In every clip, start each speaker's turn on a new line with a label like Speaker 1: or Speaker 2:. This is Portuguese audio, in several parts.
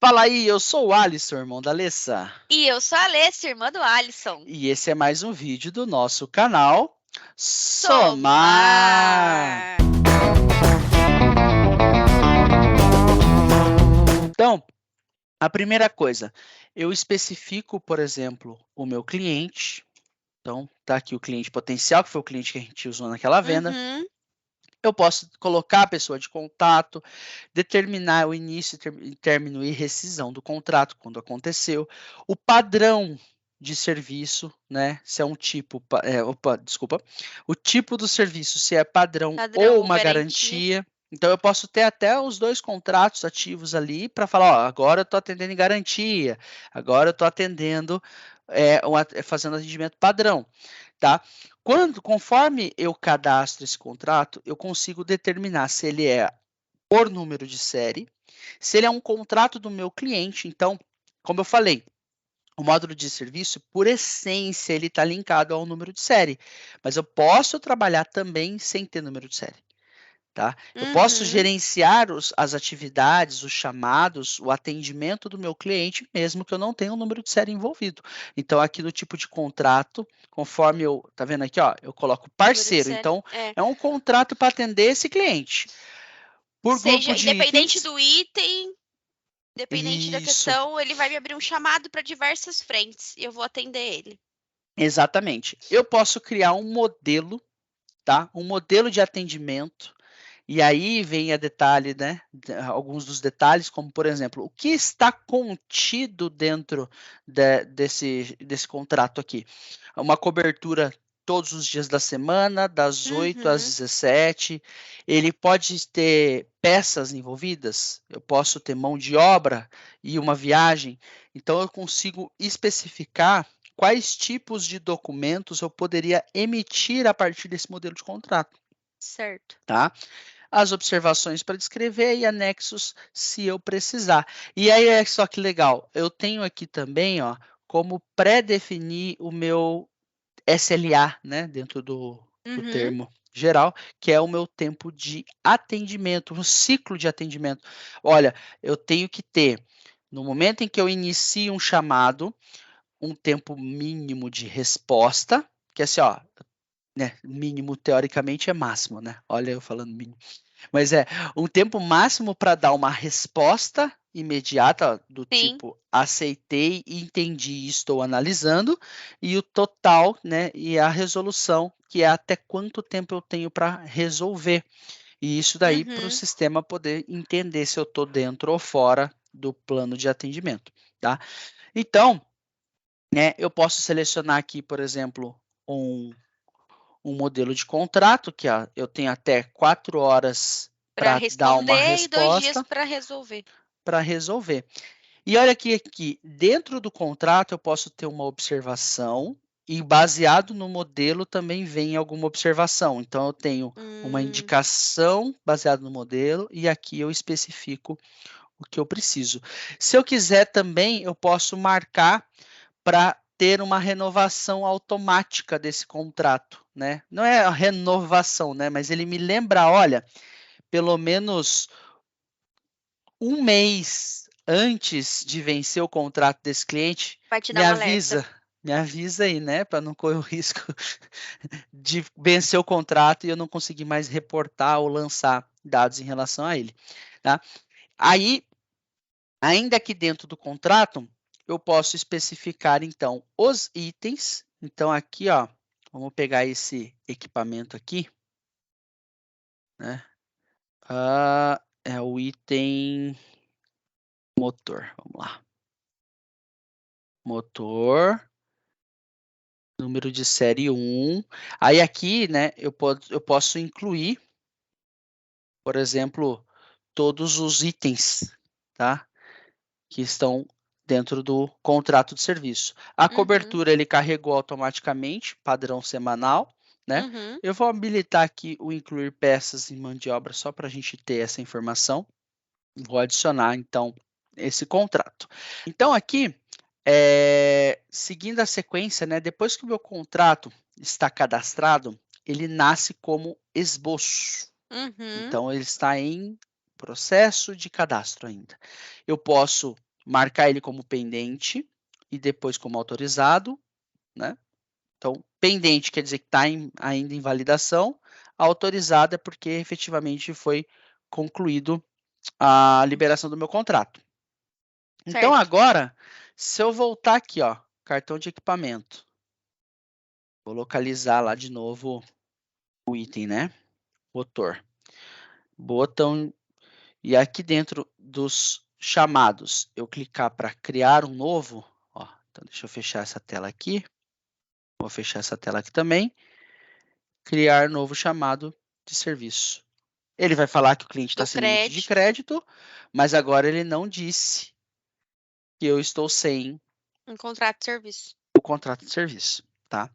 Speaker 1: Fala aí, eu sou o Alisson, irmão da Alessa.
Speaker 2: E eu sou a Alessa, irmã do Alisson.
Speaker 1: E esse é mais um vídeo do nosso canal Somar.
Speaker 2: Somar.
Speaker 1: Então, a primeira coisa, eu especifico, por exemplo, o meu cliente. Então, tá aqui o cliente potencial, que foi o cliente que a gente usou naquela venda.
Speaker 2: Uhum.
Speaker 1: Eu posso colocar a pessoa de contato, determinar o início, término e rescisão do contrato, quando aconteceu, o padrão de serviço, né? Se é um tipo, o tipo do serviço, se é padrão ou uma garantia. Então, eu posso ter até os dois contratos ativos ali para falar, ó, agora eu estou atendendo em garantia, agora eu estou atendendo, fazendo atendimento padrão, tá? Conforme eu cadastro esse contrato, eu consigo determinar se ele é por número de série, se ele é um contrato do meu cliente. Então, como eu falei, o módulo de serviço, por essência, ele está linkado ao número de série, mas eu posso trabalhar também sem ter número de série. Tá? Eu posso gerenciar as atividades, os chamados, o atendimento do meu cliente, mesmo que eu não tenha um número de série envolvido. Então, aqui no tipo de contrato, conforme tá vendo aqui, ó, eu coloco parceiro. Então, é um contrato para atender esse cliente. Por grupo de
Speaker 2: independente
Speaker 1: itens,
Speaker 2: do item, independente da questão, ele vai me abrir um chamado para diversas frentes e eu vou atender ele.
Speaker 1: Exatamente. Eu posso criar um modelo, tá? Um modelo de atendimento. E aí vem a detalhe, né? Alguns dos detalhes, como por exemplo, o que está contido dentro desse contrato aqui? Uma cobertura todos os dias da semana, das 8 às 17. Ele pode ter peças envolvidas, eu posso ter mão de obra e uma viagem. Então eu consigo especificar quais tipos de documentos eu poderia emitir a partir desse modelo de contrato.
Speaker 2: Certo.
Speaker 1: Tá? As observações para descrever e anexos se eu precisar. E aí, é só que legal, eu tenho aqui também, ó, como pré-definir o meu SLA, né, dentro do termo geral, que é o meu tempo de atendimento, um ciclo de atendimento. Olha, eu tenho que ter, no momento em que eu inicio um chamado, um tempo mínimo de resposta, que assim, ó, né, mínimo teoricamente é máximo, né? Olha eu falando mínimo. Mas é um tempo máximo para dar uma resposta imediata do tipo aceitei, entendi e estou analisando, e o total, né, e a resolução, que é até quanto tempo eu tenho para resolver. E isso daí para o sistema poder entender se eu estou dentro ou fora do plano de atendimento, tá? Então, né, eu posso selecionar aqui, por exemplo, um modelo de contrato, que eu tenho até 4 horas para dar uma resposta.
Speaker 2: E 2 dias para resolver.
Speaker 1: Para resolver. E olha aqui, dentro do contrato eu posso ter uma observação e baseado no modelo também vem alguma observação. Então eu tenho uma indicação baseada no modelo e aqui eu especifico o que eu preciso. Se eu quiser também, eu posso marcar para ter uma renovação automática desse contrato, né? Não é a renovação, né? Mas ele me lembra, olha, pelo menos um mês antes de vencer o contrato desse cliente,
Speaker 2: vai te dar
Speaker 1: me avisa aí, né? Para não correr o risco de vencer o contrato e eu não conseguir mais reportar ou lançar dados em relação a ele, tá? Aí, ainda aqui dentro do contrato, eu posso especificar, então, os itens. Então, aqui, ó, vamos pegar esse equipamento aqui, né? É o item motor, vamos lá. Motor, número de série 1. Aí aqui, né, eu posso incluir, por exemplo, todos os itens, tá? Que estão dentro do contrato de serviço. A cobertura ele carregou automaticamente, padrão semanal, né? Eu vou habilitar aqui o incluir peças e mão de obra só para a gente ter essa informação. Vou adicionar, então, esse contrato. Então, aqui, seguindo a sequência, né? Depois que o meu contrato está cadastrado, ele nasce como esboço. Então, ele está em processo de cadastro ainda. Eu posso marcar ele como pendente e depois como autorizado, né? Então, pendente quer dizer que está ainda em validação, autorizado é porque efetivamente foi concluído a liberação do meu contrato. Então,
Speaker 2: Certo.
Speaker 1: agora, se eu voltar aqui, ó, cartão de equipamento, vou localizar lá de novo o item, né? Motor. Botão. E aqui dentro dos chamados, eu clicar para criar um novo, ó, então deixa eu fechar essa tela aqui. Vou fechar essa tela aqui também. Criar novo chamado de serviço. Ele vai falar que o cliente está
Speaker 2: Do
Speaker 1: sem limite de
Speaker 2: crédito.
Speaker 1: crédito, mas agora ele não disse que eu estou sem
Speaker 2: Um contrato de serviço.
Speaker 1: o contrato de serviço, tá?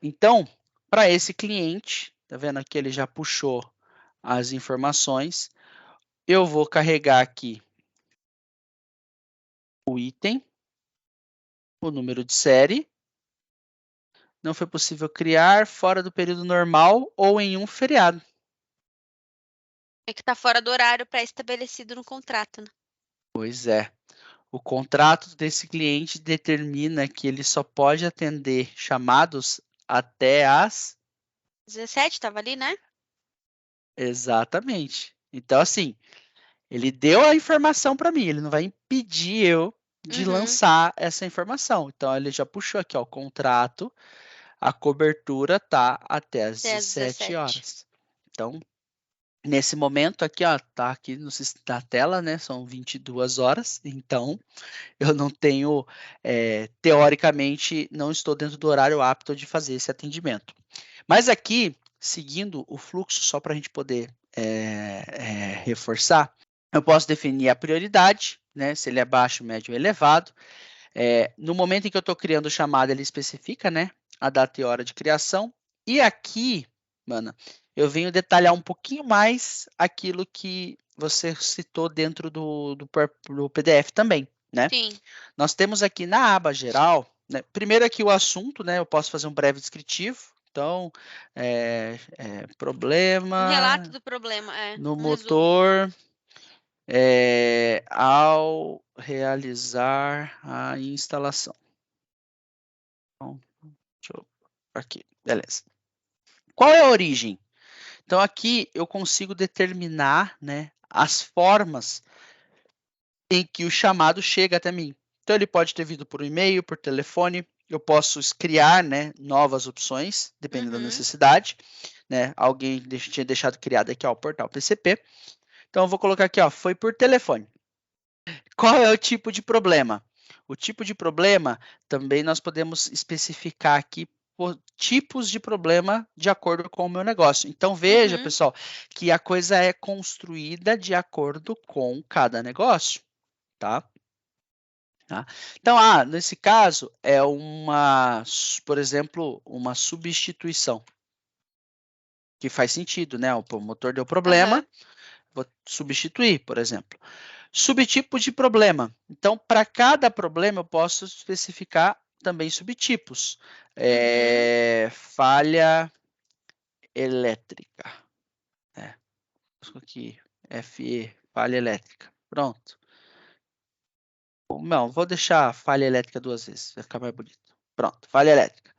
Speaker 1: Então, para esse cliente, tá vendo aqui ele já puxou as informações. Eu vou carregar aqui o item, o número de série. Não foi possível criar fora do período normal ou em um feriado.
Speaker 2: É que tá fora do horário pré-estabelecido no contrato, né?
Speaker 1: Pois é. O contrato desse cliente determina que ele só pode atender chamados até as
Speaker 2: 17 tava ali, né?
Speaker 1: Exatamente. Então, assim, ele deu a informação para mim, ele não vai impedir eu de lançar essa informação. Então, ele já puxou aqui, ó, o contrato, a cobertura tá até as
Speaker 2: Até às
Speaker 1: 17
Speaker 2: 17.
Speaker 1: horas. Então, nesse momento aqui, ó, tá aqui na tela, né? São 22 horas, então eu não tenho, teoricamente, não estou dentro do horário apto de fazer esse atendimento. Mas aqui, seguindo o fluxo, só para a gente poder reforçar, eu posso definir a prioridade, né? Se ele é baixo, médio ou elevado. No momento em que eu estou criando o chamado, ele especifica, né? A data e hora de criação. E aqui, mano, eu venho detalhar um pouquinho mais aquilo que você citou dentro do PDF também, né?
Speaker 2: Sim.
Speaker 1: Nós temos aqui na aba geral, né, primeiro aqui o assunto, né? Eu posso fazer um breve descritivo. Então,
Speaker 2: Um
Speaker 1: problema
Speaker 2: relato do problema,
Speaker 1: no
Speaker 2: um resumo.
Speaker 1: motor ao realizar a instalação. Então, deixa eu aqui, beleza. Qual é a origem? Então aqui eu consigo determinar, né, as formas em que o chamado chega até mim. Então ele pode ter vindo por e-mail, por telefone, eu posso criar, né, novas opções, dependendo da necessidade, né? Alguém tinha deixado criado aqui, ó, o portal PCP. Então eu vou colocar aqui, ó, foi por telefone. Qual é o tipo de problema? O tipo de problema também nós podemos especificar aqui por tipos de problema de acordo com o meu negócio. Então veja, pessoal, que a coisa é construída de acordo com cada negócio, tá? Então, nesse caso é por exemplo, uma substituição, que faz sentido, né? O motor deu problema, vou substituir, por exemplo. Subtipo de problema. Então, para cada problema, eu posso especificar também subtipos. Falha elétrica. Aqui, FE, falha elétrica. Pronto. Não, vou deixar falha elétrica 2 vezes, vai ficar mais bonito. Pronto, falha elétrica.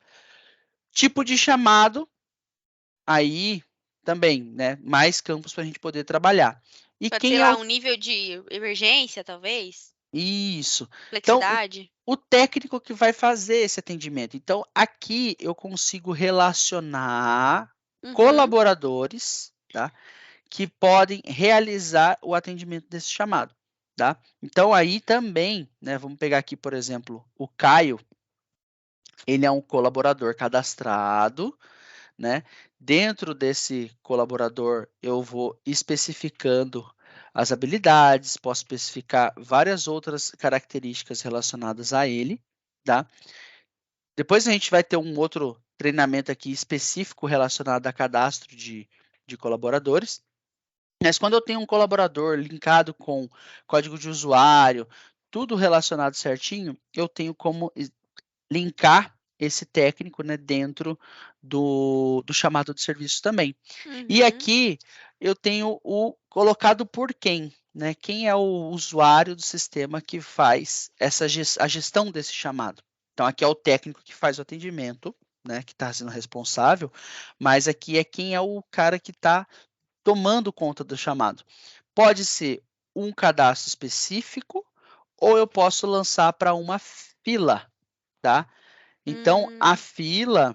Speaker 1: Tipo de chamado, aí também, né? Mais campos para a gente poder trabalhar. E
Speaker 2: Pode
Speaker 1: quem
Speaker 2: ser
Speaker 1: é
Speaker 2: lá
Speaker 1: o...
Speaker 2: um nível de emergência, talvez?
Speaker 1: Isso. Então,
Speaker 2: Complexidade?
Speaker 1: o técnico que vai fazer esse atendimento. Então, aqui eu consigo relacionar colaboradores, tá? Que podem realizar o atendimento desse chamado, tá? Então, aí também, né? Vamos pegar aqui, por exemplo, o Caio. Ele é um colaborador cadastrado, né? Dentro desse colaborador, eu vou especificando as habilidades, posso especificar várias outras características relacionadas a ele, tá? Depois a gente vai ter um outro treinamento aqui específico relacionado a cadastro de colaboradores. Mas quando eu tenho um colaborador linkado com código de usuário, tudo relacionado certinho, eu tenho como linkar esse técnico, né, dentro do chamado de serviço também. E aqui eu tenho o colocado por quem. né, quem é o usuário do sistema que faz a gestão desse chamado. Então, aqui é o técnico que faz o atendimento, né, que está sendo responsável, mas aqui é quem é o cara que está tomando conta do chamado. Pode ser um cadastro específico ou eu posso lançar para uma fila, tá? Então, a fila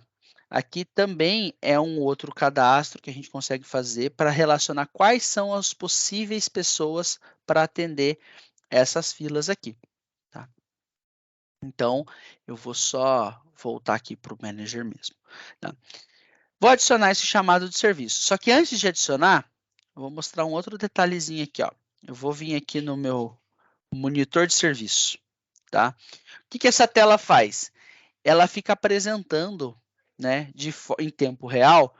Speaker 1: aqui também é um outro cadastro que a gente consegue fazer para relacionar quais são as possíveis pessoas para atender essas filas aqui, tá? Então, eu vou só voltar aqui para o manager mesmo, tá? Vou adicionar esse chamado de serviço. Só que antes de adicionar, eu vou mostrar um outro detalhezinho aqui, ó. Eu vou vir aqui no meu monitor de serviço, tá? O que essa tela faz? Ela fica apresentando, né, em tempo real,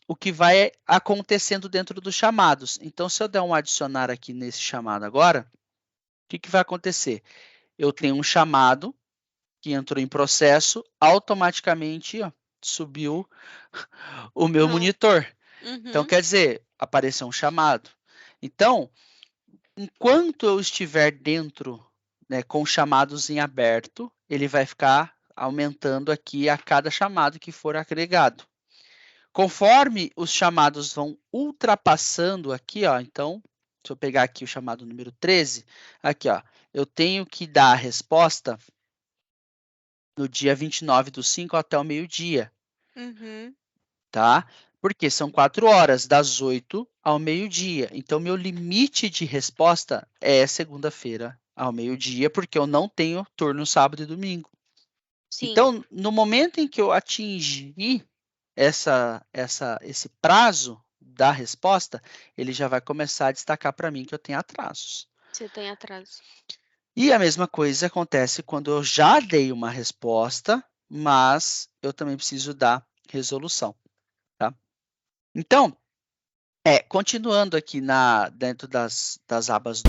Speaker 1: o que vai acontecendo dentro dos chamados. Então, se eu der um adicionar aqui nesse chamado agora, o que vai acontecer? Eu tenho um chamado que entrou em processo, automaticamente ó, subiu o meu monitor. Então, quer dizer, apareceu um chamado. Então, enquanto eu estiver dentro, né, com chamados em aberto, ele vai ficar aumentando aqui a cada chamado que for agregado. Conforme os chamados vão ultrapassando aqui, ó, então, se eu pegar aqui o chamado número 13, aqui, ó, eu tenho que dar a resposta no dia 29/5 até o meio-dia, tá? Porque são 4 horas, das 8 ao meio-dia. Então, meu limite de resposta é segunda-feira ao meio-dia, porque eu não tenho turno sábado e domingo.
Speaker 2: Sim.
Speaker 1: Então, no momento em que eu atingir esse prazo da resposta, ele já vai começar a destacar para mim que eu tenho atrasos.
Speaker 2: Você tem atraso.
Speaker 1: E a mesma coisa acontece quando eu já dei uma resposta, mas eu também preciso dar resolução, tá? Então, continuando aqui dentro das abas